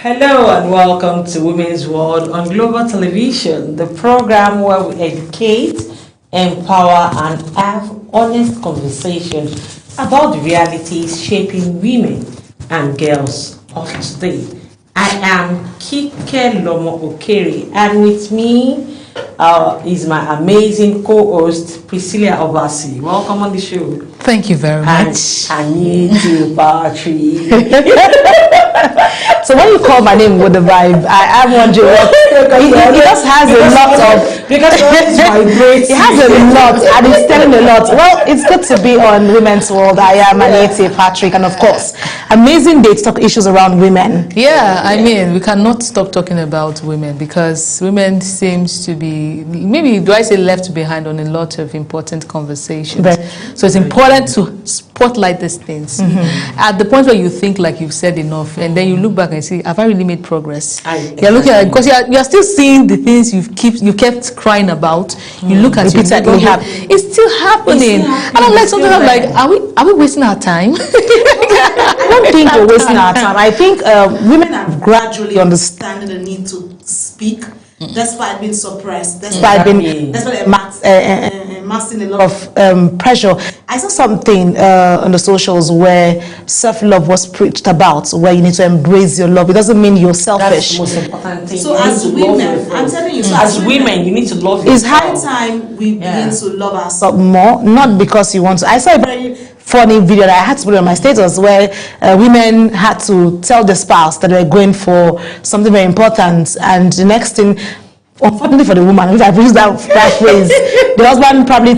Hello and welcome to Women's World on Global Television, the program where we educate, empower, and have honest conversations about the realities shaping women and girls of today. I am Kike Lomo Okeri, and with me is my amazing co-host Priscilla Obasi. Welcome on the show. Thank you very much. I need you, Patri. So when you call my name with the vibe, I am wondering what it just has a lot of because it has a lot and it's telling a lot. Well, it's good to be on Women's World. I am Anita Patrick, and of course, amazing day to talk issues around women. Yeah, I mean, we cannot stop talking about women because women seems to be, maybe do I say left behind on a lot of important conversations. So it's important to spotlight these things at the point where you think like you've said enough, and then you look back and say, have I really made progress? You're looking at, because you're still seeing the things you kept crying about. You look at it's still happening. And I'm like, sometimes I'm like, are we wasting our time? I don't think we're wasting our time. I think women have gradually understanding the need to speak, despite being suppressed, despite amassing a lot of pressure. I saw something on the socials where self-love was preached about, where you need to embrace your love. It doesn't mean you're selfish. That's the most important thing. So as women, I'm telling you, as women, you need to love yourself. It's high time we begin to love ourselves more, not because you want to. I saw a very funny video that I had to put on my status where women had to tell the spouse that they're going for something very important, and the next thing, unfortunately for the woman, if I use that phrase, the husband probably,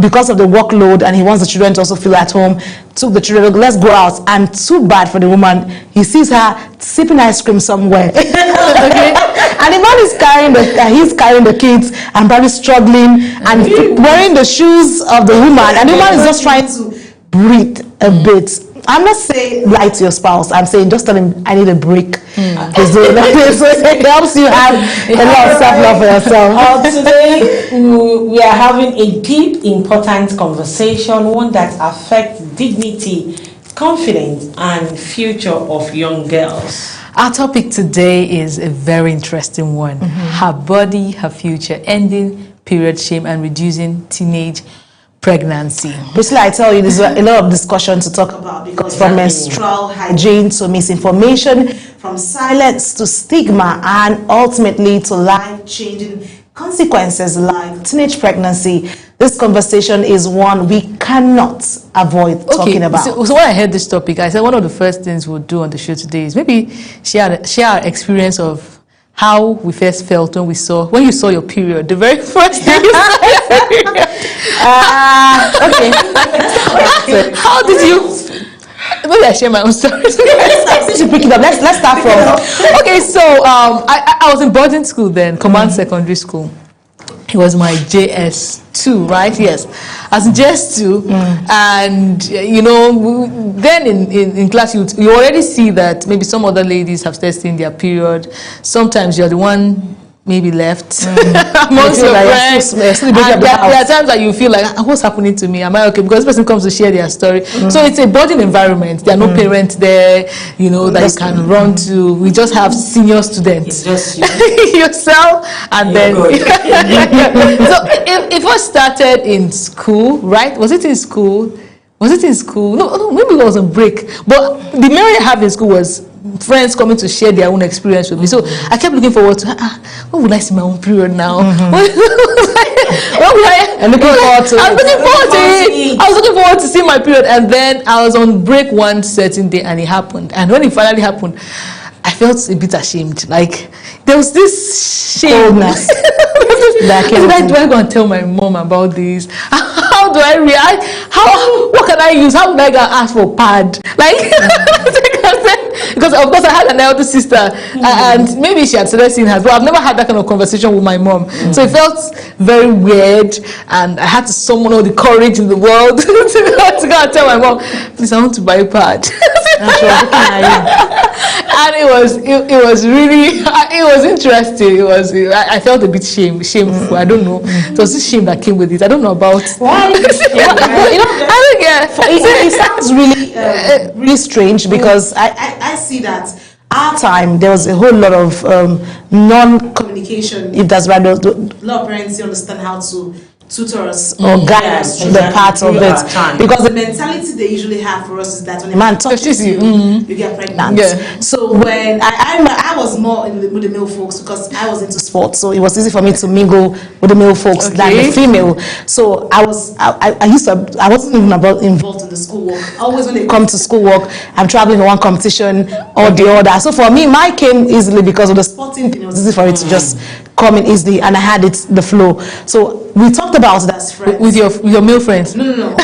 because of the workload and he wants the children to also feel at home, took the children, let's go out, and too bad for the woman, he sees her sipping ice cream somewhere. Okay? And the man is he's carrying the kids and probably struggling and wearing the shoes of the woman, and the woman is just trying to breathe a bit. I'm not saying lie to your spouse. I'm saying just tell him I need a break. So it helps you have a lot of self-love for yourself. Today we are having a deep, important conversation, one that affects dignity, confidence, and future of young girls. Our topic today is a very interesting one. Her body, her future, ending period shame and reducing teenage pregnancy. Basically, I tell you, there's a lot of discussion to talk about, because from menstrual hygiene to misinformation, from silence to stigma, and ultimately to life-changing consequences like teenage pregnancy. This conversation is one we cannot avoid talking about. So when I heard this topic, I said one of the first things we'll do on the show today is maybe share our experience of how we first felt when you saw your period, the very first day you saw your period. Okay. How did you? Maybe I share my own story. Let's pick it up. Let's start from. Okay, so I was in boarding school then, Command Secondary School. It was my JS2, right? Yes, as JS2, and you know, then in class you already see that maybe some other ladies have started seeing their period. Sometimes you're the one maybe left amongst your friends. There are times that you feel like, what's happening to me? Am I okay? Because this person comes to share their story. So it's a boarding environment. There are no parents there, you know, that you can run to. We just have senior students. It's just yourself, and then. So it first started in school, right? Was it in school? No, maybe it was on break. But the memory I have in school was friends coming to share their own experience with me. So I kept looking forward to, when would I see my own period now? What would I? I'm looking forward to it. I was looking forward to seeing my period, and then I was on break one certain day, and it happened. And when it finally happened, I felt a bit ashamed. Like there was this shame. Do I go and tell my mom about this? How do I react? What can I use? How would I go and ask for pad? Like, because of course I had an elder sister, and maybe she had started seeing hers, but I've never had that kind of conversation with my mom. So it felt very weird, and I had to summon all the courage in the world to go and tell my mom, please, I want to buy a pad. And it was really, it was interesting. I felt a bit shameful. I don't know. It was this shame that came with it. I don't know about why. I don't get. It sounds really, really strange, because I see that our time, there was a whole lot of Communication. if that's right, A lot of parents don't understand how to tutor us or guide us through the part of it. because the mentality they usually have for us is that when a Man man touches you, you get pregnant. Yeah. So when I was more with the male folks because I was into sports, so it was easy for me to mingle with the male folks than the female. So I wasn't even involved in the schoolwork. Always when they come to schoolwork, I'm traveling in one competition or the other. So for me, mine came easily because of the sporting thing. It was easy for it to just come in easily, and I had the flow. So we talked about that as friends. With your male friends. No.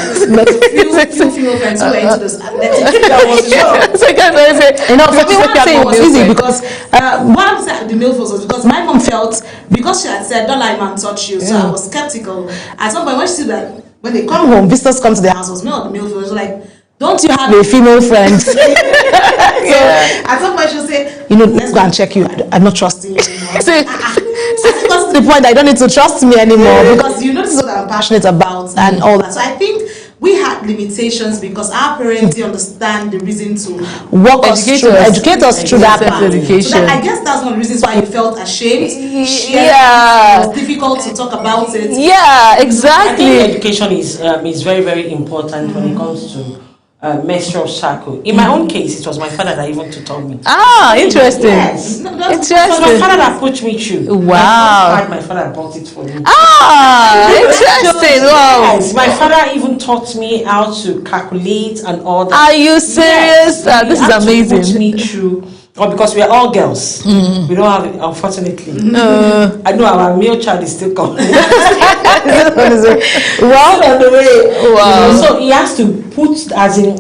few female friends who were into this athletics. That was For me, one thing was easy because what I'm saying the male folks was because my mom felt because she had said don't let man touch you, so I was skeptical. At some point when she said that when they come home, visitors come to the house, was male the male folks were like, don't you have a female friend? So at some point she'll say, let's go and check you. I'm not trusting you anymore. I think that's the point. I don't need to trust me anymore because this is what I'm passionate about and all that. So I think we had limitations because our parents didn't understand the reason to educate us through that part. So I guess that's one of the reasons why you felt ashamed. It was difficult to talk about it. Yeah, exactly. I think education is very, very important when it comes to menstrual cycle. In my own case, it was my father that even taught me. Interesting. Yes. Interesting. It was my father that put me through. Wow. My father bought it for me. Interesting. Wow. Yes, my father even taught me how to calculate and all that. Are you serious? Yes. This is amazing. Put me through. Because we are all girls. We don't have it, unfortunately. I know our male child is still coming. On the way. Wow. So he has to put, as in,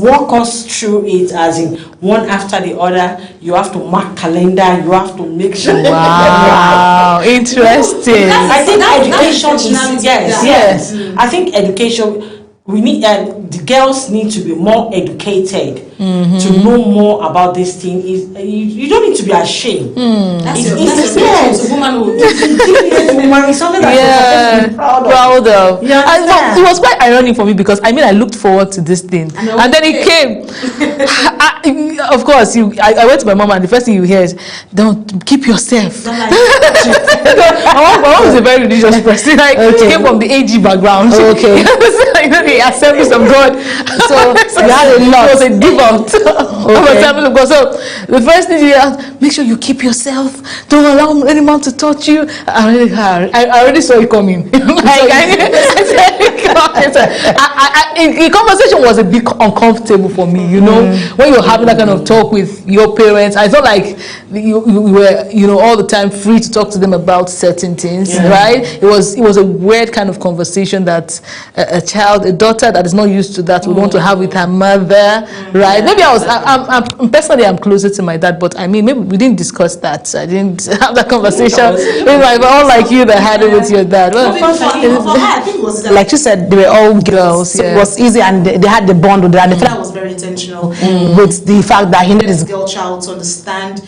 walk us through it, as in one after the other. You have to mark calendar. You have to make sure. Wow, interesting. I think education is yes. I think education. We need the girls need to be more educated to know more about this thing. You don't need to be ashamed. It's a womanhood. It's something that you're supposed to be proud of. It was quite ironic for me because I looked forward to this thing, and then it came. Of course, I went to my mom, and the first thing you hear is, "Don't keep yourself." My mom was a very religious person. Came from the AG background. Okay. The Assemblies of God. So you had a lot. It was a devout Assemblies of God. So the first thing you have, make sure you keep yourself. Don't allow any man to touch you. I already saw it coming. The conversation was a bit uncomfortable for me. When you're having that kind of talk with your parents, I felt like you were all the time free to talk to them about certain things, right? It was a weird kind of conversation that a daughter that is not used to that would want to have with her mother, right? Maybe I'm personally closer to my dad, but maybe we didn't discuss that. I didn't have that conversation with my all like you that had it with your dad. For her, I think it was like you said, they were all girls, so it was easy, and they had the bond with that. The father was very intentional with the fact that he needed his girl child to understand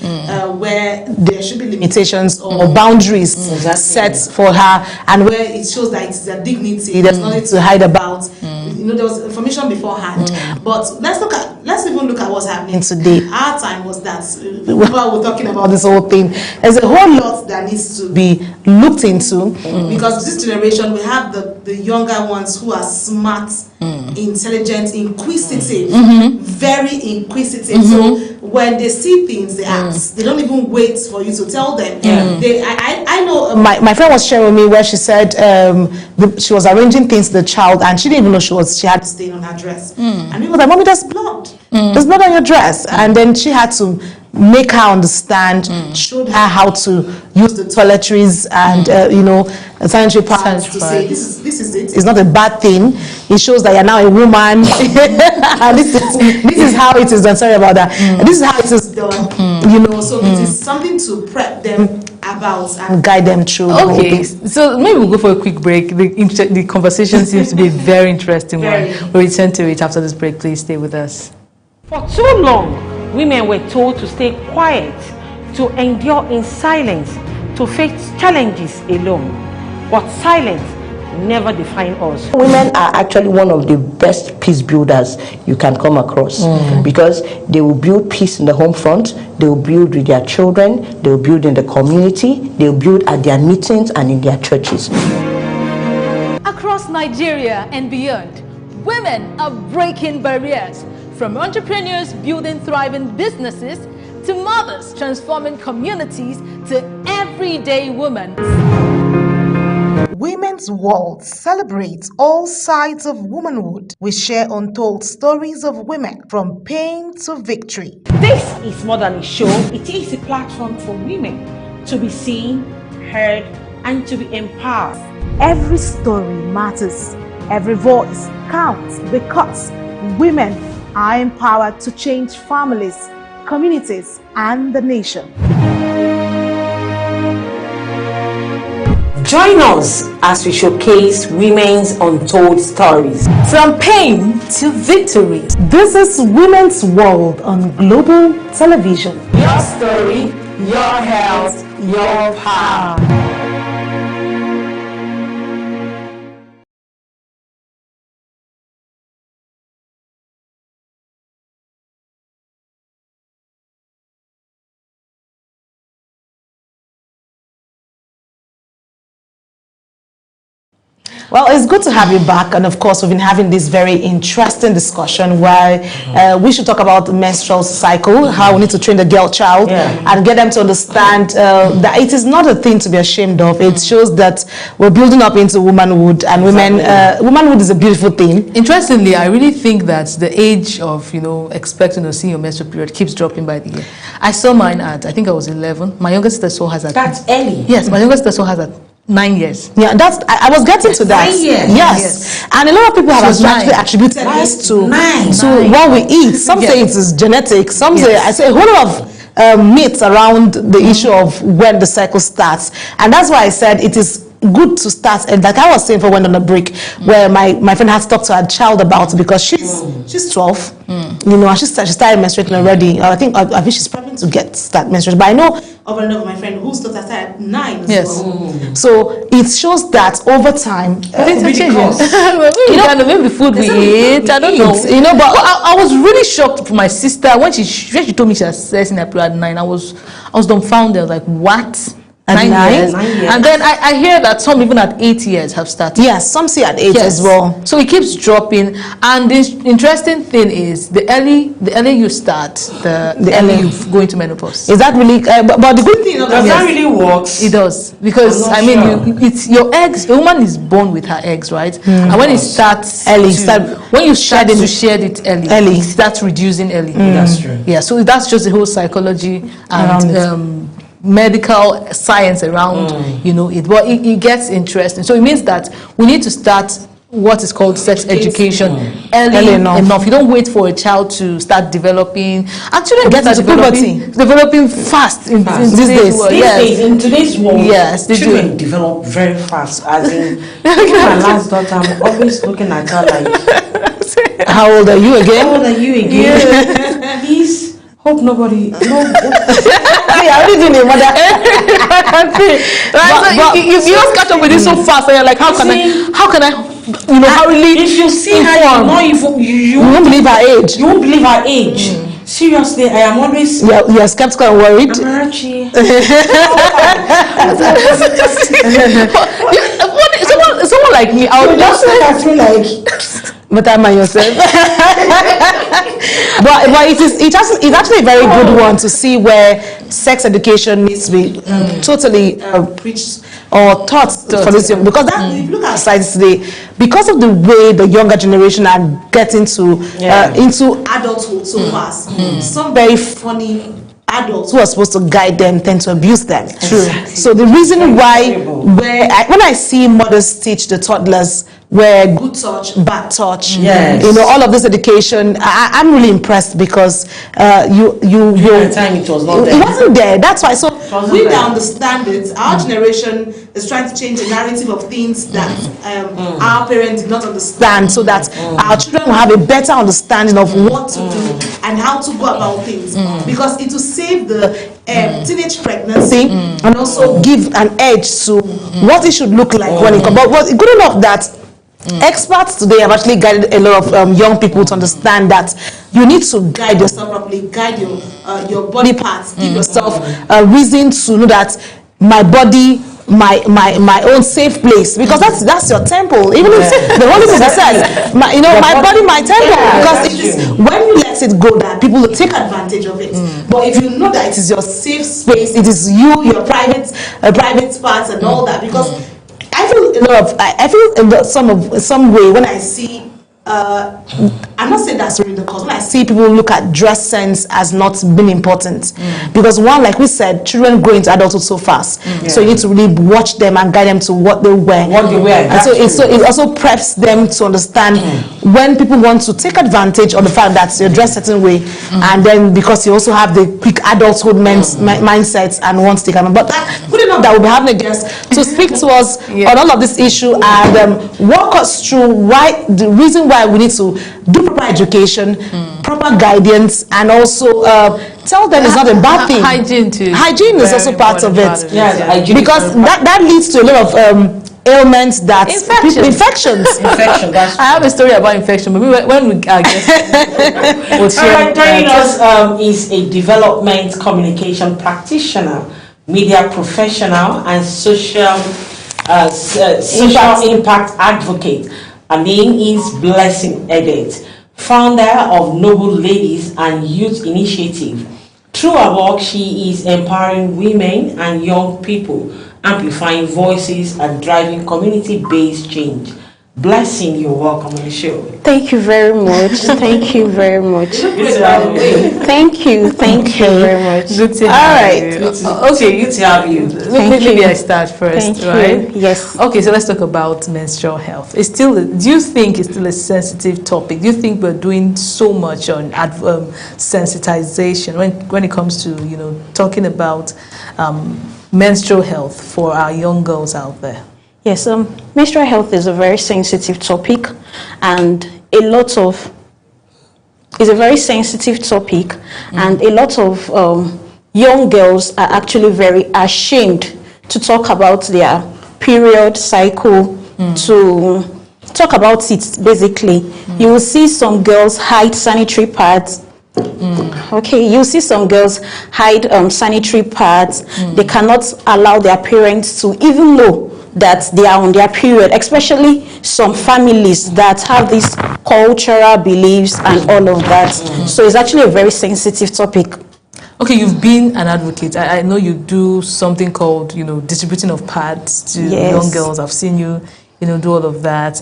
where there should be limitations or boundaries set for her, and where it shows that it's their dignity. There's nothing to hide about. There was information beforehand. But let's even look at what's happening today. Our time was that while we're talking about this whole thing, there's a whole lot that needs to be looked into because this generation, we have the younger ones who are smart, intelligent, inquisitive, very inquisitive. So when they see things, they ask. They don't even wait for you to tell them. I know my friend was sharing with me where she said she was arranging things to the child, and she didn't even know she had stain on her dress. And he was like, "Mommy, there's blood. There's blood on your dress." And then she had to make her understand, showed her how to use the toiletries and sanitary pads to say this is it. It's not a bad thing. It shows that you're now a woman. And this is how it is done. Sorry about that. This is how it is done. So it is something to prep them about and guide them through. Okay, so maybe we'll go for a quick break. The conversation seems to be a very interesting one. We'll return to it after this break. Please stay with us. For too long, women were told to stay quiet, to endure in silence, to face challenges alone. But silence never define us. Women are actually one of the best peace builders you can come across because they will build peace in the home front, they will build with their children, they will build in the community, they will build at their meetings and in their churches. Across Nigeria and beyond, women are breaking barriers, from entrepreneurs building thriving businesses to mothers transforming communities to everyday women. Women's World celebrates all sides of womanhood. We share untold stories of women from pain to victory. This is more than a show, it is a platform for women to be seen, heard, and to be empowered. Every story matters. Every voice counts because women are empowered to change families, communities, and the nation. Join us as we showcase women's untold stories. From pain to victory. This is Women's World on Global Television. Your story, your health, your power. Well, it's good to have you back, and of course, we've been having this very interesting discussion where we should talk about the menstrual cycle, how we need to train the girl child and get them to understand that it is not a thing to be ashamed of. It shows that we're building up into womanhood, and womanhood is a beautiful thing. Interestingly, I really think that the age of, expecting to see your menstrual period keeps dropping by the year. I saw mine at, I think I was 11. My youngest sister has at... That's early. Yes, my youngest sister has at 9 years. Yeah, I was getting to that. 9 years. Yes. And a lot of people have actually attributed this to what we eat. Some say it is genetic. Some say, I say a whole lot of myths around the issue of when the cycle starts. And that's why I said it is good to start, and like I was saying, for when on a break where my friend has talked to her child about it, because she's 12, and she started menstruating already. I think she's probably to start menstruating, but I know of another my friend whose daughter started at 9. So it shows that over time Things are changing. Maybe the food we eat, I don't know. But I was really shocked for my sister when she told me she was in her period at 9. I was dumbfounded. I was like, what? 9 years. And then I hear that some even at 8 years have started. Yes, some say at 8 as well. So it keeps dropping. And the interesting thing is, the earlier you start, the earlier you go into menopause. Is that really? But the good thing does that really work? It does, because it's your eggs. A woman is born with her eggs, right? And when it starts early, when you start to shed it early, it starts reducing early. That's true. Yeah, so that's just the whole psychology and medical science around it. But it gets interesting. So it means that we need to start what is called sex education early enough. You don't wait for a child to start developing. Actually, developing fast in today's world. In today's world, children do develop very fast. As in, my last daughter, I'm always looking at her like, how old are you again? How old are you again? Please. Hope nobody. I already did it, mother. You just catch up with it so fast, and you're like, how can I hurriedly? If you see her, you won't believe her age. You won't believe her age. Seriously, I am always. You're skeptical and worried. Someone like me, I would just look at me like. But I'm on yourself. but it's actually a very good one to see where sex education needs to be totally preached or taught for this young, because that, if you look at society today, because of the way the younger generation are getting into adulthood so fast, some very funny adults who are supposed to guide them tend to abuse them. True. So the reason why, when I see mothers teach the toddlers where good touch, bad touch, all of this education, I'm really impressed, because time it was not there. It wasn't there. That's why. So we don't understand it. Our generation is trying to change the narrative of things that our parents did not understand, so that our children will have a better understanding of what to do and how to go about things, because it will save the teenage pregnancy and also give an edge to what it should look like when it comes. But was good enough that experts today have actually guided a lot of young people to understand that you need to guide yourself properly, guide your body parts, give yourself a reason to know that my body, my own safe place, because that's your temple. Even if the Holy Spirit says, my body, my temple, because it is when you let it go that people will take advantage of it. But if you know that it is your safe space, it is you, your private parts and all that, because I feel in some way when I see I'm not saying that's really the cause. When I see people look at dress sense as not being important, because one, like we said, children grow into adulthood so fast, so you need to really watch them and guide them to what they wear. And so it also preps them to understand when people want to take advantage of the fact that you dress a certain way, and then because you also have the quick adulthood mindsets and want to take advantage. But good enough that we'll be having a guest to speak to us on all of this issue and walk us through the reason why we need to do proper education, proper guidance, and also tell them it's not a bad thing. Hygiene too. Hygiene is also part of it. Because that leads to a lot of ailments, that infections. I have a story about infection. Maybe when we get we'll share. Joining us is a development communication practitioner, media professional, and social impact advocate. Her name is Blessing Edet, founder of Noble Ladies and Youth Initiative. Through her work, she is empowering women and young people, amplifying voices and driving community-based change. Blessing, you're welcome on the show. Thank you very much. Thank you very much. Thank you very much. Good to have you. Okay, good to have you. Maybe I start first, right? Yes. Okay, so let's talk about menstrual health. Do you think it's still a sensitive topic? Do you think we're doing so much on sensitization when it comes to talking about menstrual health for our young girls out there? Yes, menstrual health is a very sensitive topic, and a lot of young girls are actually very ashamed to talk about their period cycle, to talk about it. Basically, you will see some girls hide sanitary pads. Okay, you see some girls hide sanitary pads. They cannot allow their parents to even know that they are on their period, especially some families that have these cultural beliefs and all of that. So it's actually a very sensitive topic. Okay, you've been an advocate. I know you do something called, distributing of pads to young girls. I've seen you, do all of that.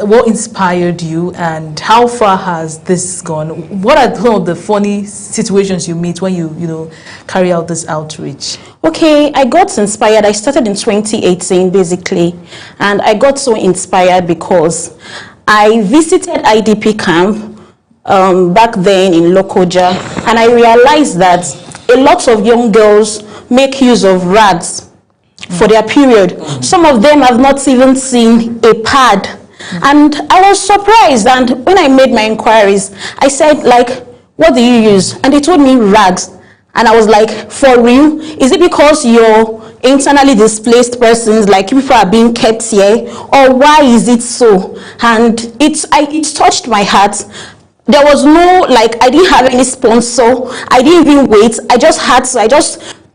What inspired you, and how far has this gone? What are some of the funny situations you meet when you carry out this outreach? Okay, I got inspired. I started in 2018, basically, and I got so inspired because I visited IDP camp back then in Lokoja, and I realized that a lot of young girls make use of rags for their period. Some of them have not even seen a pad. And I was surprised, and when I made my inquiries, I said, what do you use? And they told me rags. And I was like, for real? Is it because you're internally displaced persons, like people are being kept here? Or why is it so? And it touched my heart. There was no, I didn't have any sponsor. I didn't even wait. I just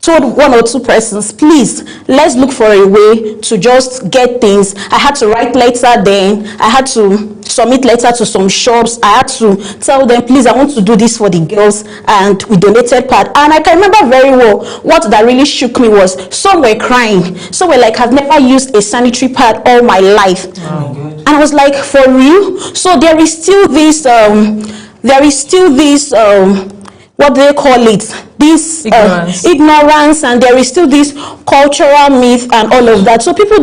told one or two persons, please, let's look for a way to just get things. I had to write letter then. I had to submit letter to some shops. I had to tell them, please, I want to do this for the girls, and we donated pad. And I can remember very well, what that really shook me was some were crying. Some were like, I've never used a sanitary pad all my life. And I was like, for real? So there is still this, what do they call it? This ignorance, and there is still this cultural myth and all of that. So people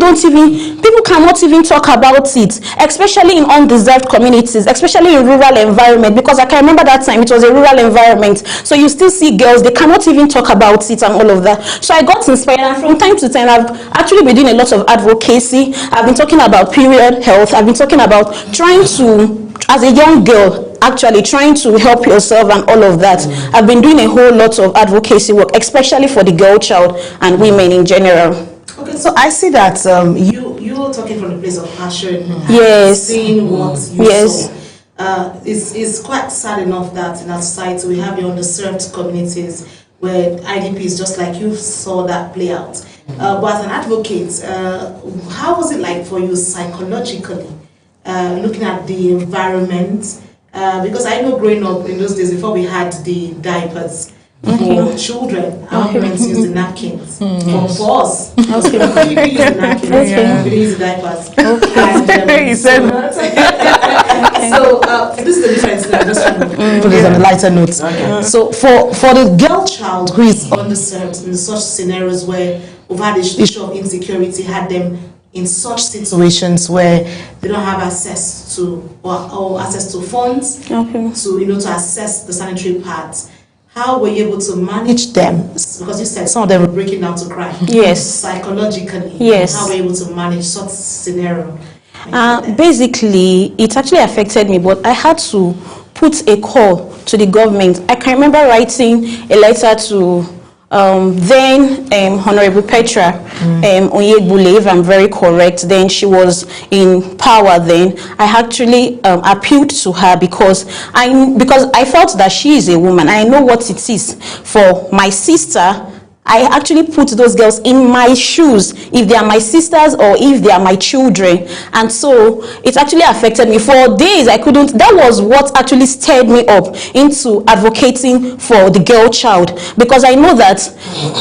cannot even talk about it, especially in undeserved communities, especially in rural environment, because I can remember that time it was a rural environment. So you still see girls, they cannot even talk about it and all of that. So I got inspired, and from time to time I've actually been doing a lot of advocacy. I've been talking about period health. I've been talking about trying to, as a young girl, actually trying to help yourself and all of that. I've been doing a whole lot of advocacy work, especially for the girl child and women in general. Okay, so I see that you're talking from a place of passion. Yes. Seeing what you Yes. saw. It's quite sad enough that in our society we have the underserved communities where IDP is just like you saw that play out. But as an advocate, how was it like for you psychologically, looking at the environment? Because I know growing up in those days, before we had the diapers for children, our parents used the napkins. For us, we didn't use the napkins, we didn't use the diapers. He said So this is the difference that I'm just trying to put this on a lighter note. So for the girl child who is underserved in such scenarios where we've had the issue of insecurity, had them in such situations where they don't have access to or access to funds to access the sanitary pads. How were you able to manage them? Because you said some of them were breaking down to cry. Yes. Psychologically. Yes. How were you able to manage such scenario? Basically, it actually affected me, but I had to put a call to the government. I can remember writing a letter to then Honorable Petra Onyegbule, if I'm very correct. Then she was in power then. I actually appealed to her because I felt that she is a woman. I know what it is for my sister. I actually put those girls in my shoes, if they are my sisters or if they are my children. And so it actually affected me. For days I couldn't, that was what actually stirred me up into advocating for the girl child, because I know that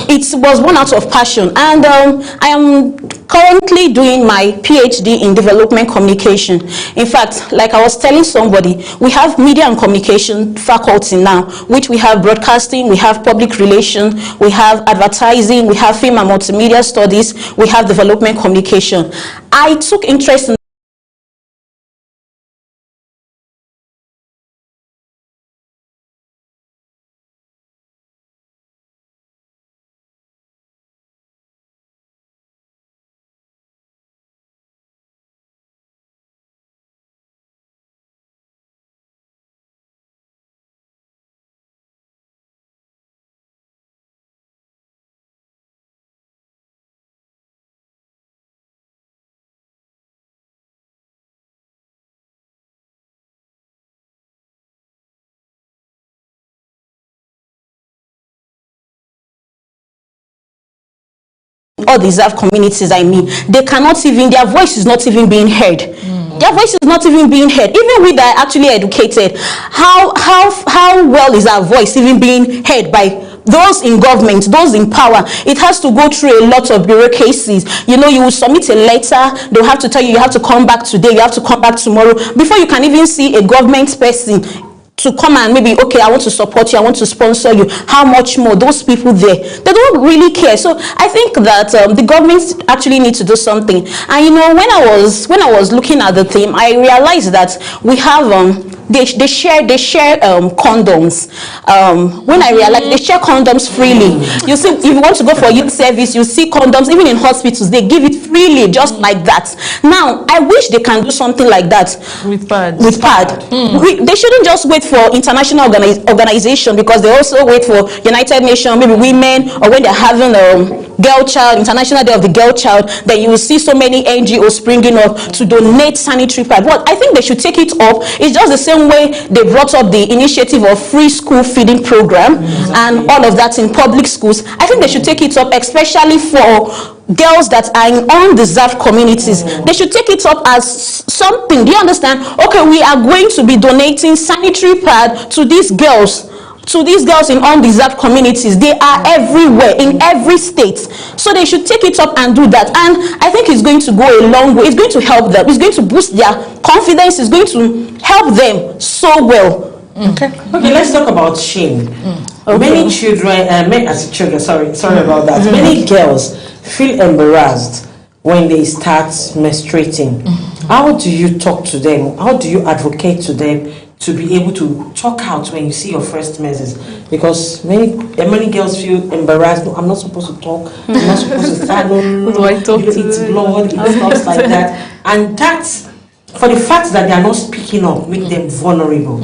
it was born out of passion. And I am currently doing my PhD in development communication. In fact, like I was telling somebody, we have media and communication faculty now, which we have broadcasting, we have public relations, we have advertising, we have film and multimedia studies, we have development communication. I took interest in all the reserved communities, they cannot even, their voice is not even being heard. Their voice is not even being heard. Even we that are actually educated, how well is our voice even being heard by those in government, those in power? It has to go through a lot of bureaucracies. You will submit a letter, they'll have to tell you, you have to come back today, you have to come back tomorrow, before you can even see a government person to come and maybe, okay, I want to support you, I want to sponsor you. How much more? Those people there, they don't really care. So I think that the government actually needs to do something. And when I was looking at the theme, I realized that we have they share condoms. When I realized they share condoms freely. You see, if you want to go for youth service, you see condoms even in hospitals. They give it freely, just like that. Now, I wish they can do something like that with pads. They shouldn't just wait for international organization, because they also wait for United Nations, maybe women, or when they're having girl child, International Day of the Girl Child, then you will see so many NGOs springing up to donate sanitary pads. But I think they should take it up. It's just the same way they brought up the initiative of free school feeding program and all of that in public schools. I think they should take it up, especially for girls that are in undeserved communities. They should take it up as something. Do you understand? Okay, we are going to be donating sanitary pad to these girls. In undeserved communities. They are everywhere, in every state. So they should take it up and do that. And I think it's going to go a long way. It's going to help them. It's going to boost their confidence. It's going to help them so well. Okay, let's talk about shame. Many children, sorry about that. Many girls feel embarrassed when they start menstruating. How do you talk to them? How do you advocate to them to be able to talk out when you see your first menses? Because many girls feel embarrassed. No, I'm not supposed to talk. I'm not supposed to start. No, Who do I talk to? It's blood. It's stuff like that. And that for the fact that they are not speaking up, make them vulnerable.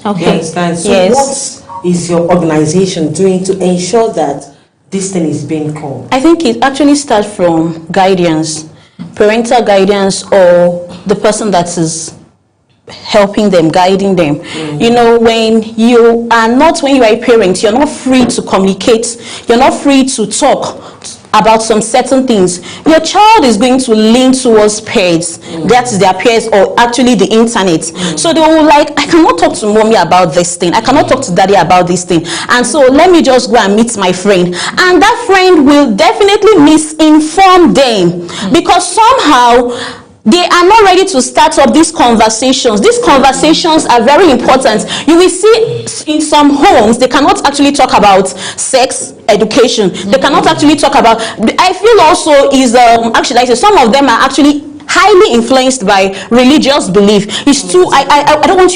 Okay. You understand? So Yes. what is your organization doing to ensure that this thing is being called? I think it actually starts from guidance, parental guidance, or the person that is helping them, guiding them. You know, when you are a parent, you're not free to communicate, you're not free to talk about some certain things. Your child is going to lean towards peers, that's their peers, or actually the internet. So they will like, I cannot talk to mommy about this thing, I cannot talk to daddy about this thing, and so let me just go and meet my friend, and that friend will definitely misinform them, because somehow they are not ready to start up these conversations. These conversations are very important. You will see in some homes, they cannot actually talk about sex education. They cannot actually talk about, I feel also is, actually, like some of them are actually highly influenced by religious belief. It's too, I don't want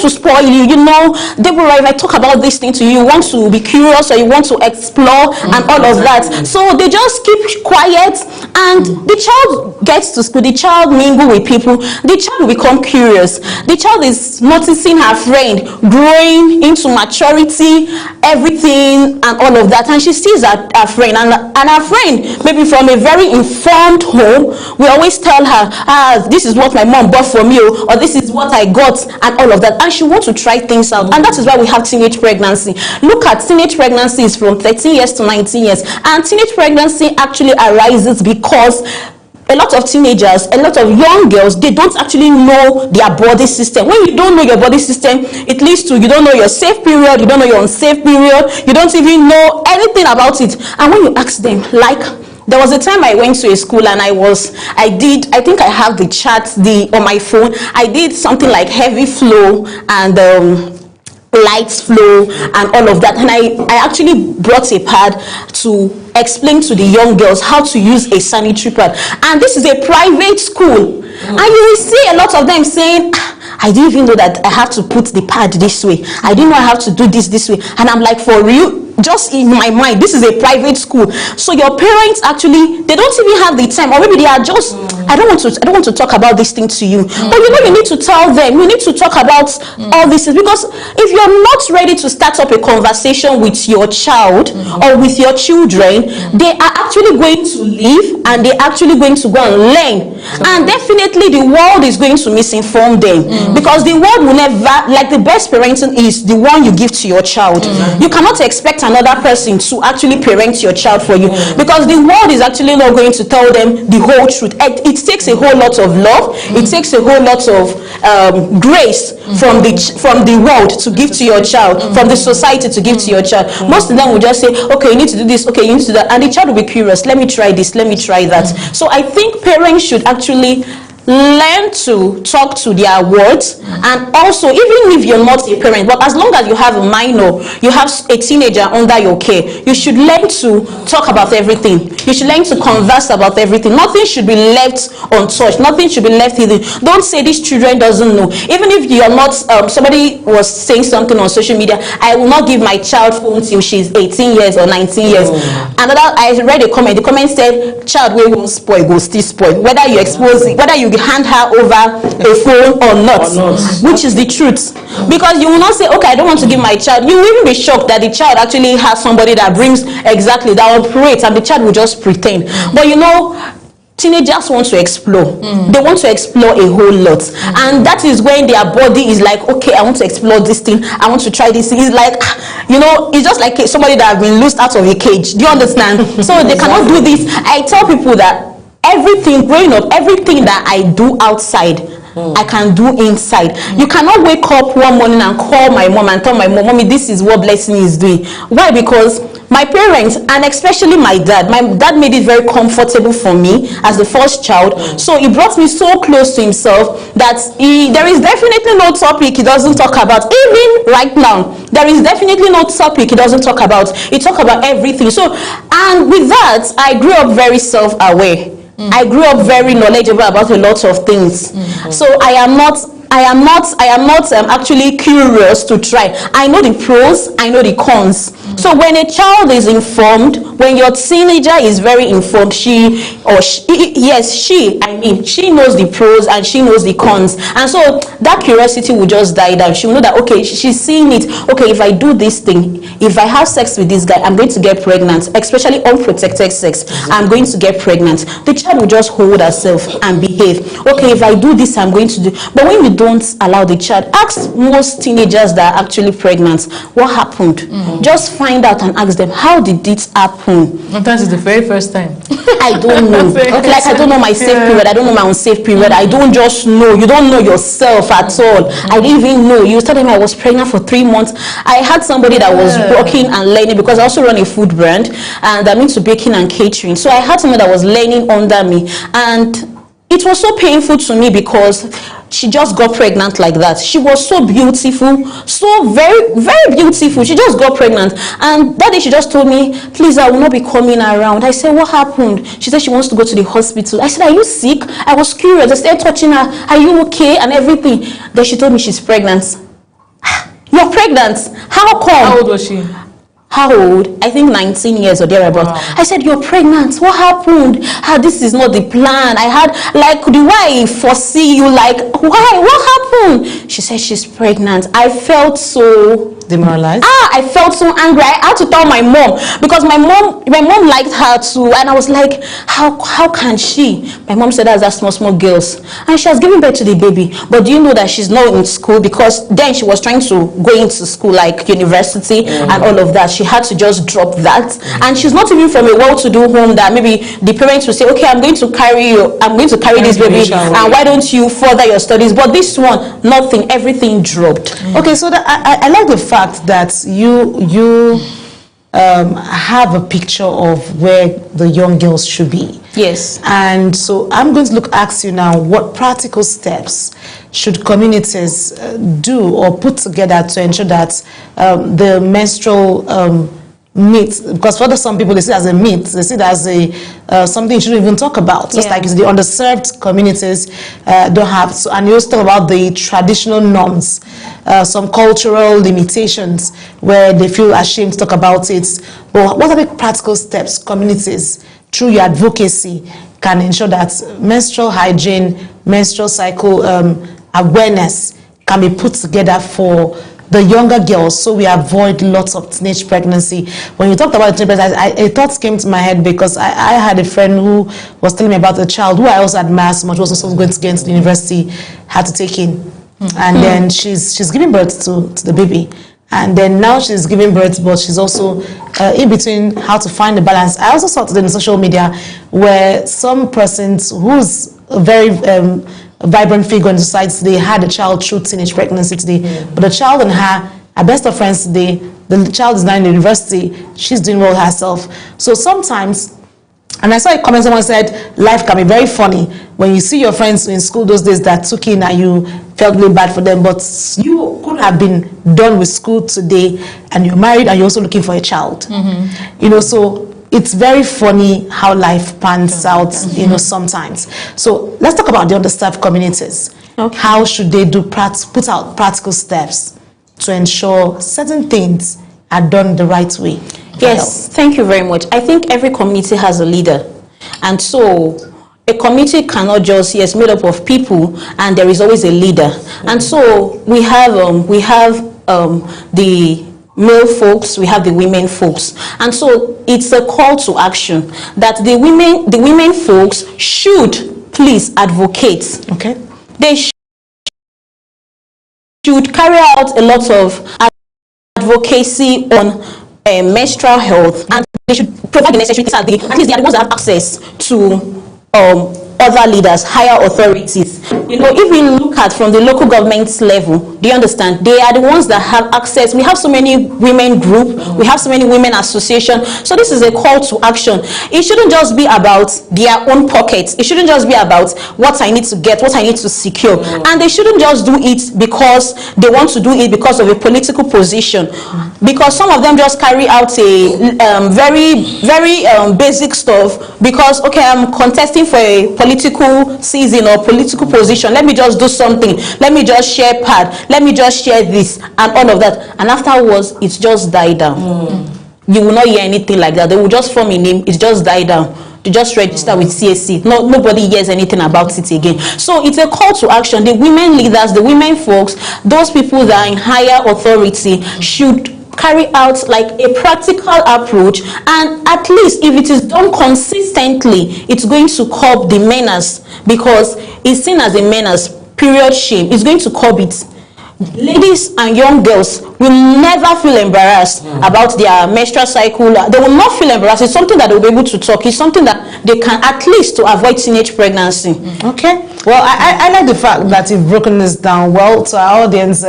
to spoil you, you know, Deborah, if I talk about this thing to you, you want to be curious, or you want to explore, and all of that. So they just keep quiet, and the child gets to school, the child mingle with people, the child will become curious. The child is noticing her friend growing into maturity, everything, and all of that, and she sees her friend, and her friend, maybe from a very informed home, we always tell her, this is what my mom bought for me, or this is what I got, and all of that, and she wants to try things out. And that is why we have teenage pregnancy. Look at teenage pregnancies from 13 years to 19 years, and teenage pregnancy actually arises because a lot of teenagers, a lot of young girls, they don't actually know their body system. When you don't know your body system, it leads to, you don't know your safe period, you don't know your unsafe period, you don't even know anything about it. And when you ask them, like, there was a time I went to a school, and I think I have the chart on my phone. I did something like heavy flow and light flow and all of that, and I actually brought a pad to explain to the young girls how to use a sanitary pad. And this is a private school, and you will see a lot of them saying, I didn't even know that I have to put the pad this way, I didn't know I have to do this way. And I'm like, for real? Just in my mind, this is a private school, so your parents actually, they don't even have the time, or maybe they are just, I don't want to talk about this thing to you, but you know, you need to tell them, you need to talk about all this, because if you're not ready to start up a conversation with your child or with your children, they are actually going to leave, and they're actually going to go and learn, and definitely the world is going to misinform them, because the world will never, like, the best parenting is the one you give to your child. You cannot expect another person to actually parent your child for you, because the world is actually not going to tell them the whole truth. It takes a whole lot of love, it takes a whole lot of grace from the world to give to your child, from the society to give to your child. Most of them will just say, okay, you need to do this, okay, you need to do that, and the child will be curious, let me try this, let me try that. So I think parents should actually learn to talk to their words, and also, even if you're not a parent, but as long as you have a minor, you have a teenager under your care, you should learn to talk about everything. You should learn to converse about everything. Nothing should be left untouched, nothing should be left hidden. Don't say this children doesn't know. Even if you're not, somebody was saying something on social media, I will not give my child phone till she's 18 years or 19 years. Another, I read a comment, the comment said, child will won't spoil, go still spoil, whether you expose it, whether you hand her over a phone or not, which is the truth. Because you will not say, okay, I don't want to give my child. You will even be shocked that the child actually has somebody that brings exactly that operates, and the child will just pretend. But you know, teenagers want to explore. They want to explore a whole lot, and that is when their body is like, okay, I want to explore this thing, I want to try this thing. It's like, you know, it's just like somebody that has been loosed out of a cage. Do you understand? So they cannot do this. I tell people that everything growing up, everything that I do outside, I can do inside. You cannot wake up one morning and call my mom and tell my mom, mommy, this is what Blessing is doing. Why? Because my parents, and especially my dad made it very comfortable for me as the first child. So he brought me so close to himself that there is definitely no topic he doesn't talk about. Even right now, there is definitely no topic he doesn't talk about. He talks about everything. So, and with that, I grew up very self-aware. I grew up very knowledgeable about a lot of things. So I am not actually curious to try. I know the pros, I know the cons. So when a child is informed, when your teenager is very informed, she knows the pros and she knows the cons, and so that curiosity will just die down. She will know that, okay, she's seeing it. Okay, if I do this thing, if I have sex with this guy, I'm going to get pregnant, especially unprotected sex, I'm going to get pregnant. The child will just hold herself and behave. Okay, if I do this, I'm going to do. But when you don't allow the child, ask most teenagers that are actually pregnant, what happened? Just find out and ask them, how did it happen? Sometimes it's the very first time. I don't know. Like, I don't know my safe period. I don't know my unsafe period. I don't just know. You don't know yourself at all. I didn't even know. You started me, I was pregnant for 3 months. I had somebody that was working and learning, because I also run a food brand and I'm into baking and catering. So I had someone that was learning under me, and it was so painful to me because she just got pregnant like that. She was so beautiful, so very, very beautiful. She just got pregnant. And that day she just told me, please, I will not be coming around. I said, what happened? She said she wants to go to the hospital. I said, are you sick? I was curious. I started touching her. Are you okay? And everything. Then she told me she's pregnant. You're pregnant? How come? How old was she? How old? I think 19 years or thereabout. Wow. I said, you're pregnant. What happened? This is not the plan. I had, like, the way I foresee you, like, why? What happened? She said she's pregnant. I felt so demoralized. I felt so angry. I had to tell my mom, because my mom liked her too, and I was like, how can she? My mom said that's small girls, and she has given birth to the baby. But do you know that she's not in school? Because then she was trying to go into school, like university and all of that. She had to just drop that, and she's not even from a well-to-do home that maybe the parents will say, okay, I'm going to carry this baby, and why don't you further your studies? But this one, nothing, everything dropped. Okay, so I like the fact that you have a picture of where the young girls should be. Yes. And so I'm going to ask you now, what practical steps should communities do or put together to ensure that the menstrual myth, because for some people they see it as a myth, they see it as something you shouldn't even talk about. Just like it's the underserved communities don't have. So, and you also talk about the traditional norms, some cultural limitations where they feel ashamed to talk about it. But what are the practical steps communities, through your advocacy, can ensure that menstrual hygiene, menstrual cycle awareness can be put together for the younger girls, so we avoid lots of teenage pregnancy? When you talked about teenage pregnancy, a thought came to my head, because I had a friend who was telling me about a child who I also admire so much, was also going to get into the university, had to take in, and then she's giving birth to the baby, and then now she's giving birth, but she's also in between how to find the balance. I also saw today in social media where some persons who's very vibrant figure in society, they had a child through teenage pregnancy today, but the child and her are best of friends today. The child is now in the university, she's doing well herself. So sometimes, and I saw a comment, someone said life can be very funny when you see your friends in school those days that took in and you felt really bad for them, but you could have been done with school today and you're married and you're also looking for a child. You know, so it's very funny how life pans out, you know, sometimes. So let's talk about the underserved communities. Okay. How should they put out practical steps to ensure certain things are done the right way? Yes, thank you very much. I think every community has a leader, and so a community cannot just, yes, made up of people, and there is always a leader. And so we have the male folks, we have the women folks, and so it's a call to action that the women folks should please advocate. Okay. They should carry out a lot of advocacy on menstrual health, and they should provide the necessary things. At least they are the ones that have access to other leaders, higher authorities. You know, if we look at from the local government level, do you understand? They are the ones that have access. We have so many women group, we have so many women association. So this is a call to action. It shouldn't just be about their own pockets. It shouldn't just be about what I need to get, what I need to secure. And they shouldn't just do it because they want to do it because of a political position. Because some of them just carry out a very basic stuff because, okay, I'm contesting for a political season or political position, let me just do something, let me just share pad, let me just share this and all of that, and afterwards it's just died down. you will not hear anything like that. They will just form a name, it just die down. To just register with CAC. No, nobody hears anything about it again. So it's a call to action. The women leaders, the women folks, those people that are in higher authority should carry out like a practical approach, and at least if it is done consistently, it's going to curb the menace, because it's seen as a menace. Period shame. It's going to curb it. Ladies and young girls will never feel embarrassed about their menstrual cycle. They will not feel embarrassed. It's something that they'll be able to talk. It's something that they can, at least to avoid teenage pregnancy. Okay. Well, I like the fact that you've broken this down well to our audience.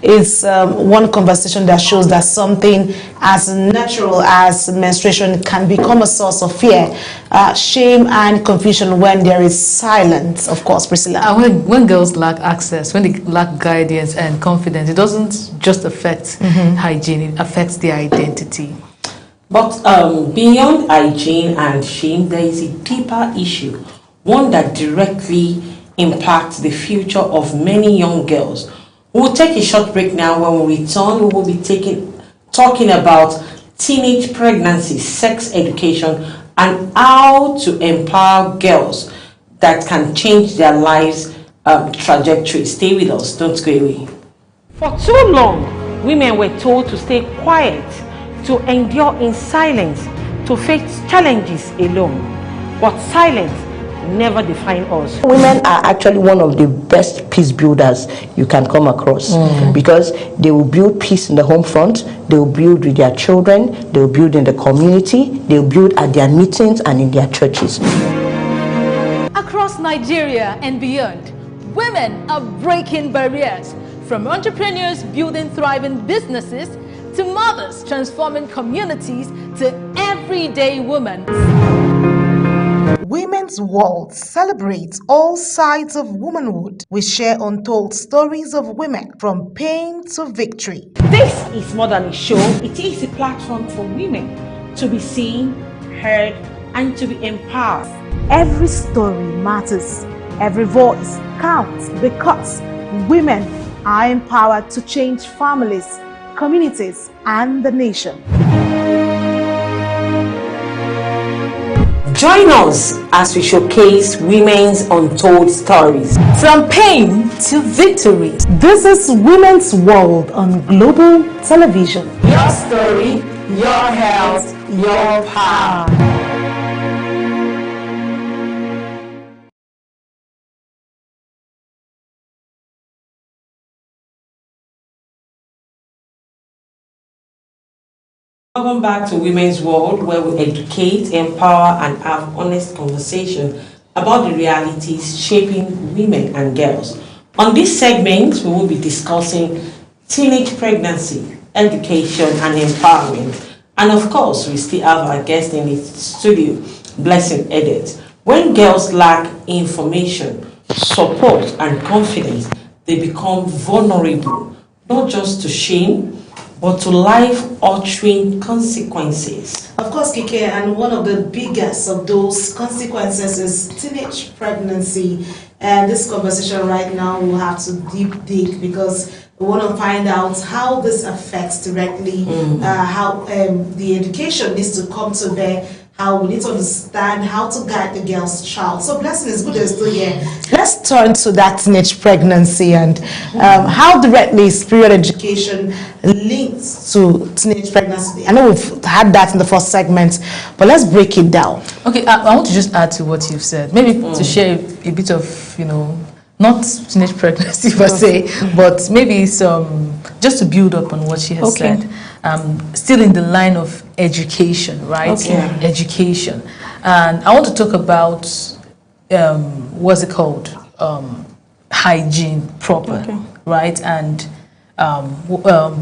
It's one conversation that shows that something as natural as menstruation can become a source of fear, shame, and confusion when there is silence, of course, Priscilla. And when girls lack access, when they lack guidance and confidence, it doesn't just affect hygiene, it affects their identity. But beyond hygiene and shame, there is a deeper issue, one that directly impacts the future of many young girls. We'll take a short break now. When we return, we will be talking about teenage pregnancy, sex education, and how to empower girls that can change their lives trajectory. Stay with us, don't go away. For too long, women were told to stay quiet, to endure in silence, to face challenges alone. But silence never defined us. Women are actually one of the best peace builders you can come across, because they will build peace in the home front, they will build with their children, they will build in the community, they will build at their meetings and in their churches. Across Nigeria and beyond, women are breaking barriers, from entrepreneurs building thriving businesses to mothers transforming communities to everyday women. Women's World celebrates all sides of womanhood. We share untold stories of women from pain to victory. This is more than a show, it is a platform for women to be seen, heard, and to be empowered. Every story matters, every voice counts, because women are empowered to change families, communities, and the nation. Join us as we showcase women's untold stories. From pain to victory. This is Women's World on Global Television. Your story, your health, your power. Welcome back to Women's World, where we educate, empower, and have honest conversation about the realities shaping women and girls. On this segment, we will be discussing teenage pregnancy, education, and empowerment. And of course, we still have our guest in the studio, Blessing Edith. When girls lack information, support, and confidence, they become vulnerable, not just to shame, but to life-altering consequences. Of course, Kike, and one of the biggest of those consequences is teenage pregnancy. And this conversation right now will have to deep dig, because we want to find out how this affects directly, how the education needs to come to bear, how we need to understand how to guide the girl's child. So Blessing, is good as still here. Let's turn to that teenage pregnancy and how directly is period education linked to teenage pregnancy. I know we've had that in the first segment, but let's break it down. Okay, I want to just add to what you've said, maybe to share a bit of, not teenage pregnancy per se, but maybe some, just to build up on what she has said. Still in the line of education, right? Okay. Education. And I want to talk about, what's it called? Hygiene proper, right? And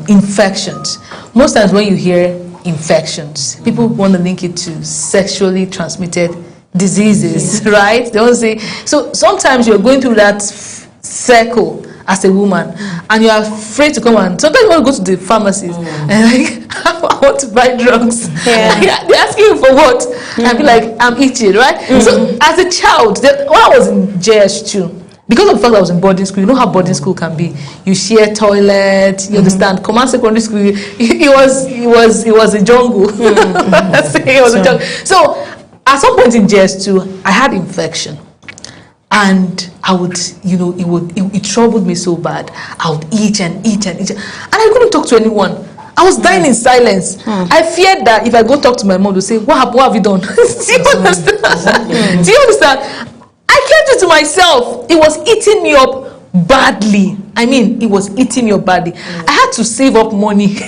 infections. Most times when you hear infections, people want to link it to sexually transmitted diseases, right? They want to say, so sometimes you're going through that circle as a woman, and you're afraid to come, and sometimes you want to go to the pharmacies and like, I want to buy drugs. Yeah. They're asking you for what? I feel like I'm itching, right? So as a child, when I was in JS2, because of the fact that I was in boarding school, you know how boarding school can be. You share toilet, you understand. Command secondary school, it was a jungle. It was a jungle. So at some point in JS2, I had infection. And I would, it troubled me so bad. I would eat and eat and eat. And I couldn't talk to anyone. I was dying in silence. I feared that if I go talk to my mom, they'll say, what have you done? Do you understand? Do you understand? I kept it to myself. It was eating me up badly. I mean, it was eating me up badly. I had to save up money. I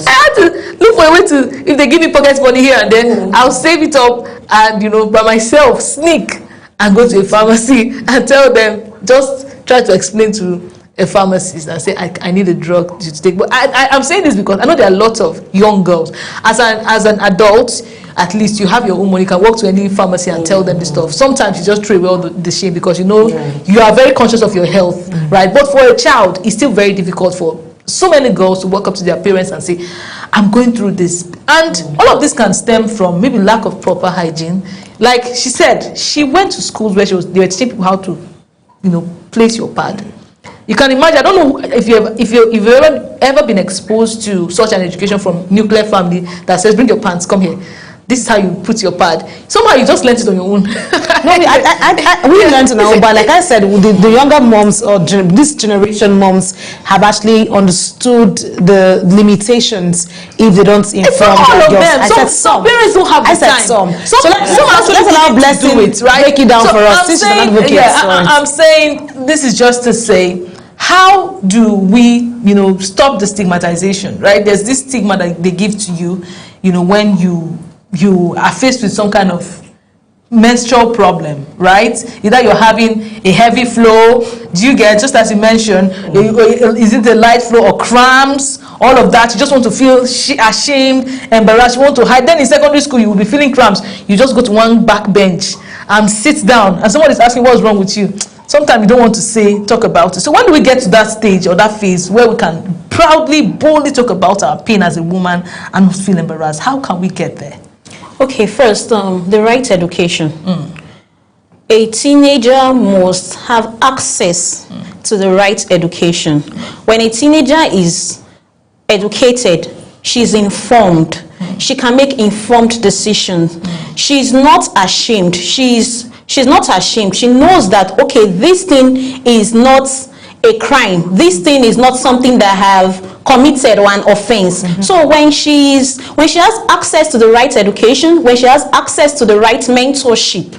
had to look for a way to, if they give me pocket money here and there, I'll save it up and, by myself, sneak and go to a pharmacy and tell them, just try to explain to a pharmacist and say, I need a drug to take. But I'm saying this because I know there are lots of young girls. As an adult, at least you have your own money. You can walk to any pharmacy and tell them this stuff. Sometimes you just throw away all the shame because you are very conscious of your health, right? But for a child, it's still very difficult for so many girls to walk up to their parents and say, I'm going through this. And all of this can stem from maybe lack of proper hygiene. Like she said, she went to schools where they were teaching people how to, place your pad. You can imagine, I don't know if you've ever been exposed to such an education from nuclear family that says, bring your pants, come here. This is how you put your pad. Somehow you just learned it on your own. We learned it on our own, but like I said, the younger moms or this generation moms have actually understood the limitations if they don't inform their girls. I said some. Parents don't have the time. I said some. So let's allow Blessing do it, right? Break it down for us. I'm saying this is just to say, how do we, stop the stigmatization, right? There's this stigma that they give to you, when you are faced with some kind of menstrual problem, right? Either you're having a heavy flow, do you get, just as you mentioned, is it a light flow or cramps, all of that, you just want to feel ashamed, embarrassed, you want to hide. Then in secondary school, you will be feeling cramps, you just go to one back bench and sit down, and someone is asking what's wrong with you. Sometimes you don't want to talk about it. So when do we get to that stage or that phase where we can proudly, boldly talk about our pain as a woman and not feel embarrassed? How can we get there? Okay, first, the right education. A teenager must have access to the right education. When a teenager is educated, she's informed. She can make informed decisions. She's not ashamed. She's not ashamed. She knows that, okay, this thing is not a crime. This thing is not something that I have committed or an offense. So when she has access to the right education, when she has access to the right mentorship,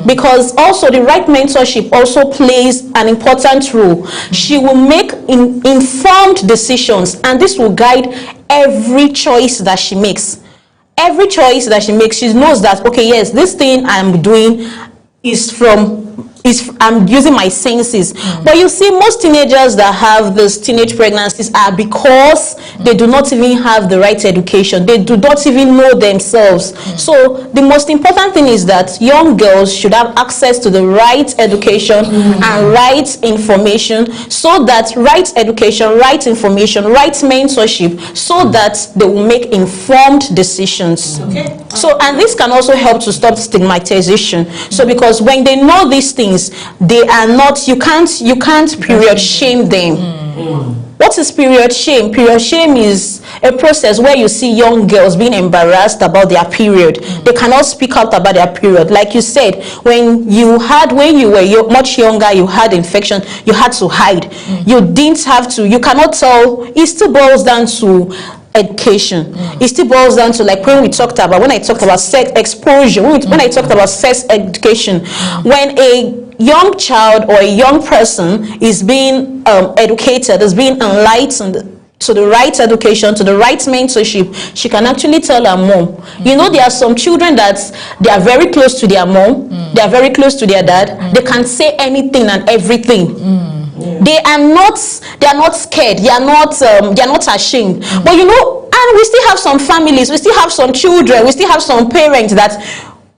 because also the right mentorship also plays an important role, she will make informed decisions, and this will guide every choice that she makes. Every choice that she makes, she knows that, okay, yes, this thing I'm doing I'm using my senses. But you see, most teenagers that have these teenage pregnancies are because they do not even have the right education. They do not even know themselves. So the most important thing is that young girls should have access to the right education and right information, so that right education, right information, right mentorship, so that they will make informed decisions. So, and this can also help to stop stigmatization. So because when they know these things, they are not, you can't period shame them. What is period shame? Period shame is a process where you see young girls being embarrassed about their period. They cannot speak out about their period. Like you said, when you were much younger, you had infection, you had to hide. You didn't have to, you cannot tell. It still boils down to education. It still boils down to, like when I talked about sex exposure, when I talked about sex education, when a young child or a young person is being educated, is being enlightened to the right education, to the right mentorship, she can actually tell her mom. There are some children that they are very close to their mom, they are very close to their dad, they can say anything and everything. They are not scared, they are not ashamed. But and we still have some families, we still have some children, we still have some parents that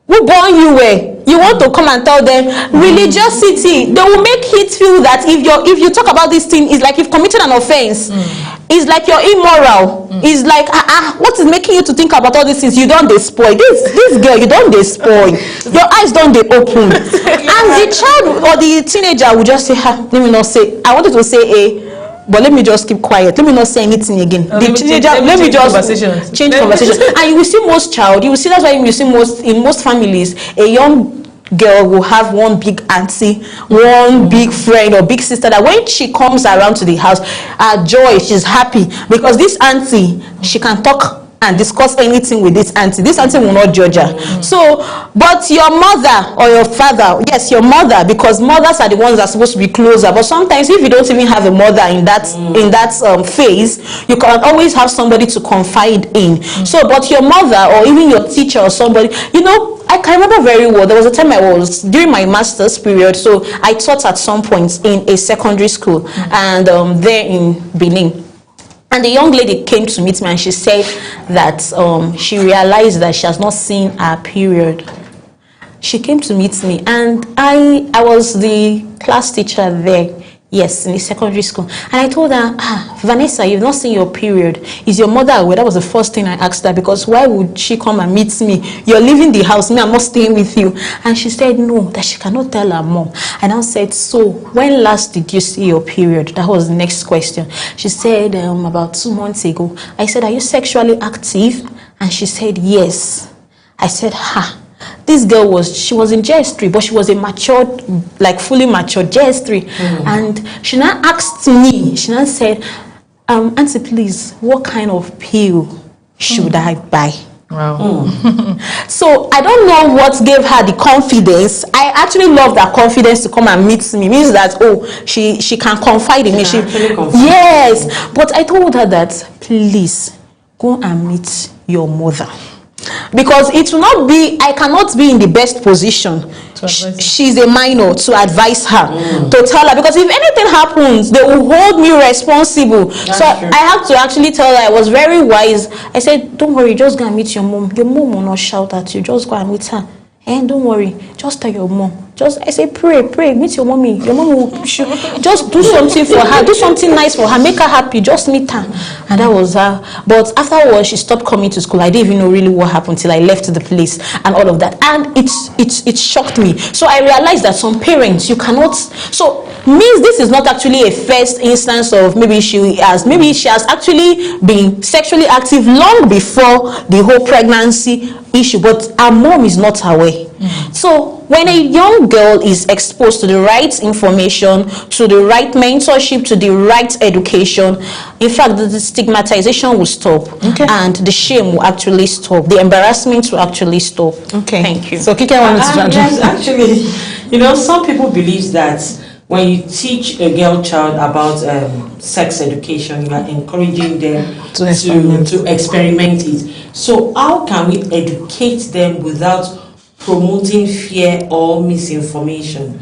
who born you were, You want to come and tell them religiosity. They will make it feel that if you talk about this thing, it's like you've committed an offense. It's like you're immoral. It's like what is making you to think about all these things? You don't despoil this girl. You don't despoil. Your eyes don't they open. And the child or the teenager will just say, let me not say. I wanted to say A. But let me just keep quiet. Let me not say anything again. The teenager, let me just change conversation. And you will see most child. You will see that's why you see in most families, a young girl will have one big auntie, one big friend or big sister that when she comes around to the house, her joy, she's happy because this auntie, she can talk and discuss anything with this auntie. This auntie will not judge her. So, but your mother or your father, yes, your mother, because mothers are the ones that are supposed to be closer. But sometimes, if you don't even have a mother in that phase, you can always have somebody to confide in. So, but your mother or even your teacher or somebody, I can remember very well. There was a time I was during my master's period. So I taught at some point in a secondary school, and there in Benin. And the young lady came to meet me and she said that she realized that she has not seen her period. She came to meet me and I was the class teacher there. Yes, in the secondary school. And I told her, Vanessa, you've not seen your period. Is your mother aware? That was the first thing I asked her, because why would she come and meet me? You're leaving the house, me, I'm not staying with you. And she said no, that she cannot tell her mom. And I said, so when last did you see your period? That was the next question. She said, about 2 months ago. I said, are you sexually active? And she said, yes. I said, this girl was in JS3, but she was a matured, like fully matured JS3. And she now asked me, she now said, Auntie, please, what kind of pill should I buy? Wow. So I don't know what gave her the confidence. I actually love that confidence to come and meet me. It means that she can confide in me. Yes, but I told her that please go and meet your mother. Because it will not be, I cannot be in the best position. She's a minor to advise her, to tell her. Because if anything happens, they will hold me responsible. That's true. I have to actually tell her. I was very wise. I said, don't worry, just go and meet your mom. Your mom will not shout at you. Just go and meet her. And don't worry, just tell your mom. I say, pray, meet your mommy. Your mom will just do something for her, do something nice for her, make her happy, just meet her. And that was her. But afterwards, she stopped coming to school. I didn't even know really what happened till I left the place and all of that. And it shocked me. So I realized that some parents, you cannot. So means this is not actually a first instance of maybe she has actually been sexually active long before the whole pregnancy issue, but her mom is not aware. So when a young girl is exposed to the right information, to the right mentorship, to the right education, in fact, the stigmatization will stop, and the shame will actually stop. The embarrassment will actually stop. Okay, thank you. So Kike wanted to yes, actually, some people believe that when you teach a girl child about sex education, you are encouraging them to experiment it. So how can we educate them without promoting fear or misinformation?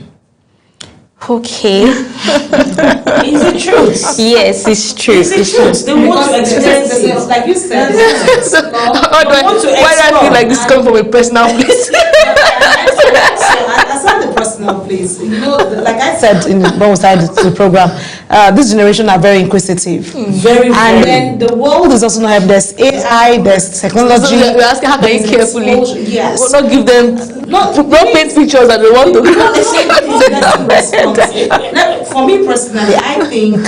Okay. It's the truth. Yes, it's true. It's the truth. They want to experience it. Like you said, why do I feel like this comes from a personal place? That's not the personal place. Like I said, said when we started the program, this generation are very inquisitive. Very, and then the world is also not helping. There's AI, there's technology. So we're asking how can you carefully yes. not give them don't paint pictures that they want to. For me personally, I think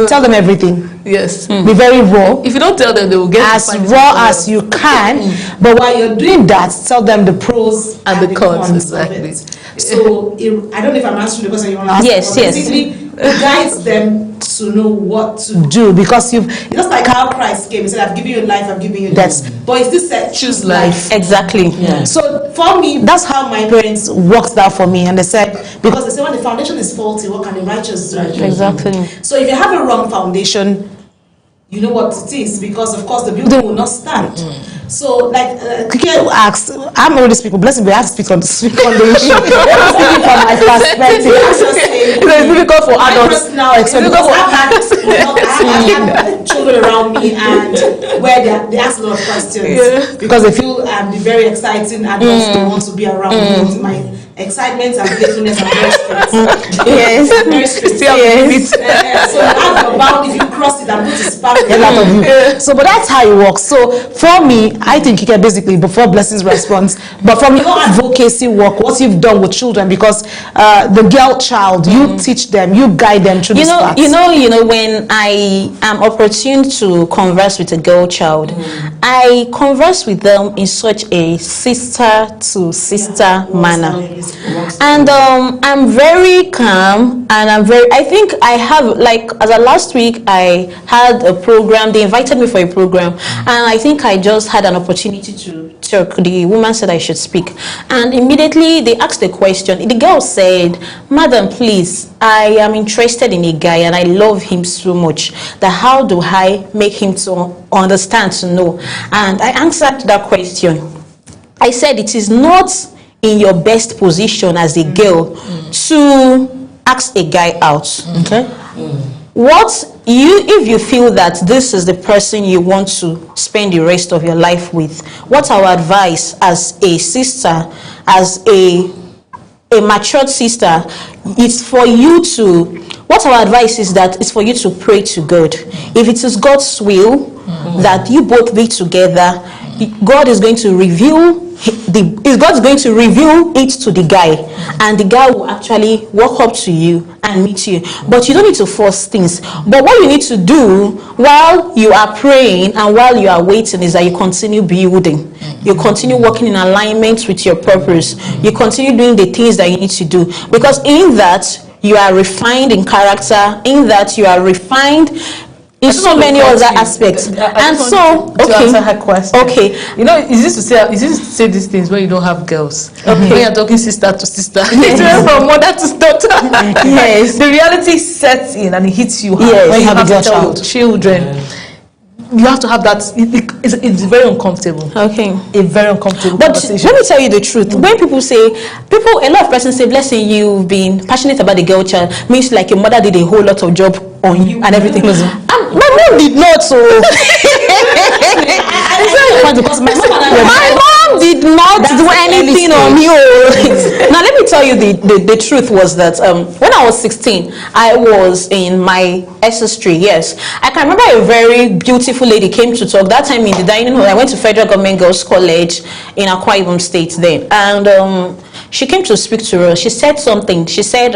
tell them everything. Yes. Be very raw. If you don't tell them, they will get as raw as you can. But while you're doing that, tell them the pros and the cons. Exactly. So I don't know if I'm answering the question you want to ask. Yes. Basically, it guides them to know what to do, because just like how Christ came, he said, I've given you life, I've given you death. But it's this said, choose life. Exactly. Yeah. So for me, that's how my parents worked that for me. And they said, because they said when the foundation is faulty, what can the righteous do? Exactly. So if you have a wrong foundation, you know what it is, because of course the building will not stand. So like Kike asks, I'm already speaking, bless me, I have to speak on the issue. I'm speaking from my perspective. It's difficult for adults now. I've had children around me and where they ask a lot of questions because they feel I'm the very exciting adults they want to be around me. excitement and playfulness and respect. Yes. So ask about if you cross it and put a spark. A lot of you. So, but that's how it works. So, for me, I think you can basically, before Blessing's response, but from your advocacy work, what you've done with children, because the girl child, you teach them, you guide them through this path. You know, when I am opportune to converse with a girl child, I converse with them in such a sister to sister manner. And I'm very calm, and I think I have, like, as of last week, I had a program, they invited me for a program, and I think I just had an opportunity to talk. The woman said I should speak, and immediately they asked the question. The girl said, "Madam, please, I am interested in a guy, and I love him so much, that how do I make him to understand, to know?" And I answered that question. I said, it is not in your best position as a girl to ask a guy out. Okay. If you feel that this is the person you want to spend the rest of your life with, what our advice as a sister, as a matured sister, is for you to, what our advice is that it's for you to pray to God. If it is God's will that you both be together, God is going to reveal God's going to reveal it to the guy, and the guy will actually walk up to you and meet you. But you don't need to force things. But what you need to do while you are praying and while you are waiting is that you continue building. You continue working in alignment with your purpose. You continue doing the things that you need to do, because in that you are refined in character. In that you are refined in so many other aspects. And so, to answer her question. Okay. You know, it's easy to say these things when you don't have girls. Okay. When you're talking sister to sister. From mother to daughter. Yes. The reality sets in and it hits you hard. Yes. When you have a to tell your children. You have to have that. It's very uncomfortable. Okay. A very uncomfortable But conversation. let me tell you the truth. When a lot of persons say, "Blessing, you've been passionate about the girl child," means like your mother did a whole lot of job on you and everything. My mom did not. So my mom did not do anything on you. Now let me tell you the truth was that when I was 16, I was in my SS3. Yes, I can remember a very beautiful lady came to talk that time in the dining hall. I went to Federal Government Girls College in Akwa Ibom State then, and she came to speak to us. She said something. She said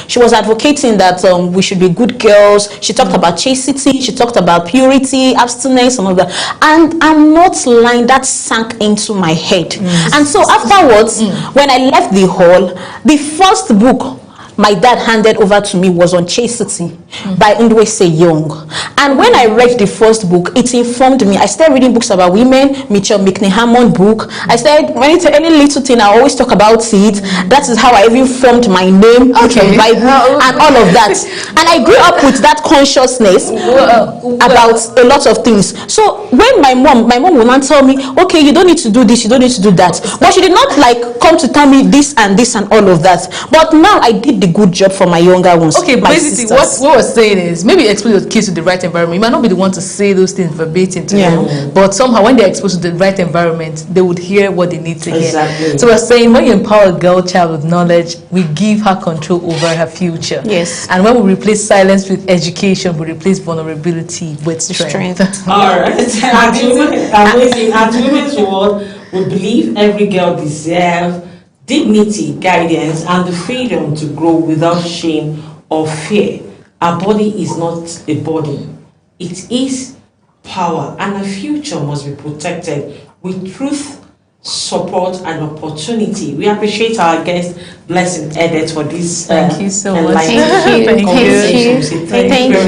she was advocating that we should be good girls. She talked about chastity. She talked about purity, abstinence, and all that. And I'm not lying. That sank into my head. And so afterwards, when I left the hall, the first book my dad handed over to me was on chastity by Ndwese Young. And when I read the first book, it informed me. I started reading books about women, Mitchell McNeil book. I started, any little thing, I always talk about it. That is how I even formed my name, the Bible, and all of that. And I grew up with that consciousness about a lot of things. So when my mom would not tell me, okay, you don't need to do this, you don't need to do that. But she did not like come to tell me this and this and all of that. But now I did the good job for my younger ones. Okay, basically what we're saying is maybe expose your kids to the right environment. You might not be the one to say those things verbatim to them, but somehow when they're exposed to the right environment, they would hear what they need to hear. So we're saying when you empower a girl child with knowledge, we give her control over her future. Yes. And when we replace silence with education, we replace vulnerability with strength. All right. At Women's World, we believe every girl deserves dignity, guidance, and the freedom to grow without shame or fear. Our body is not a burden. It is power, and our future must be protected with truth, support, and opportunity. We appreciate our guest, Blessing Edet, for this. Thank you so much. Thank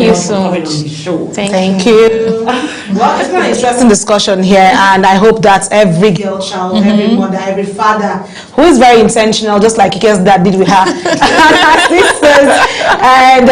you so much. Thank you. Well, it's an interesting discussion here, and I hope that every girl child, every mother, every father who is very intentional, just like Ike's dad did with her and her sisters, and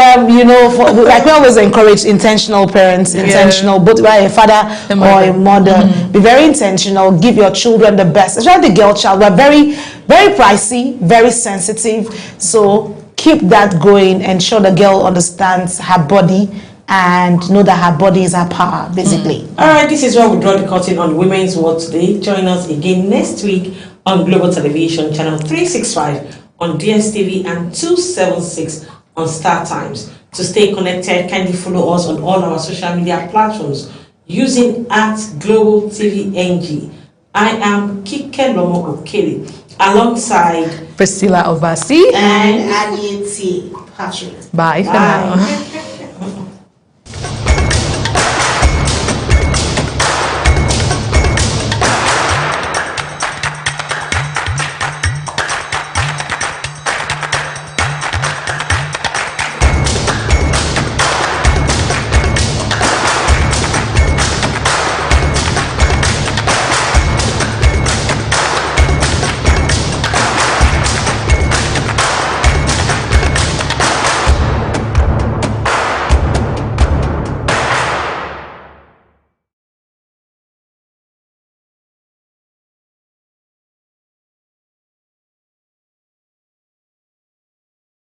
like we always encourage intentional parents, intentional, both a father or a mother, be very intentional. Give your children the best, especially the girl child. We're very, very pricey, very sensitive, so keep that going. Ensure the girl understands her body and know that her body is her power, basically. All right, this is where we draw the curtain on Women's World today. Join us again next week on Global Television, channel 365 on DSTV and 276 on Star Times. To stay connected, kindly follow us on all our social media platforms using @Global TV NG. I am Kike Lomo Okele, alongside Priscilla Ovasi and Annie T. Patrick. bye for now.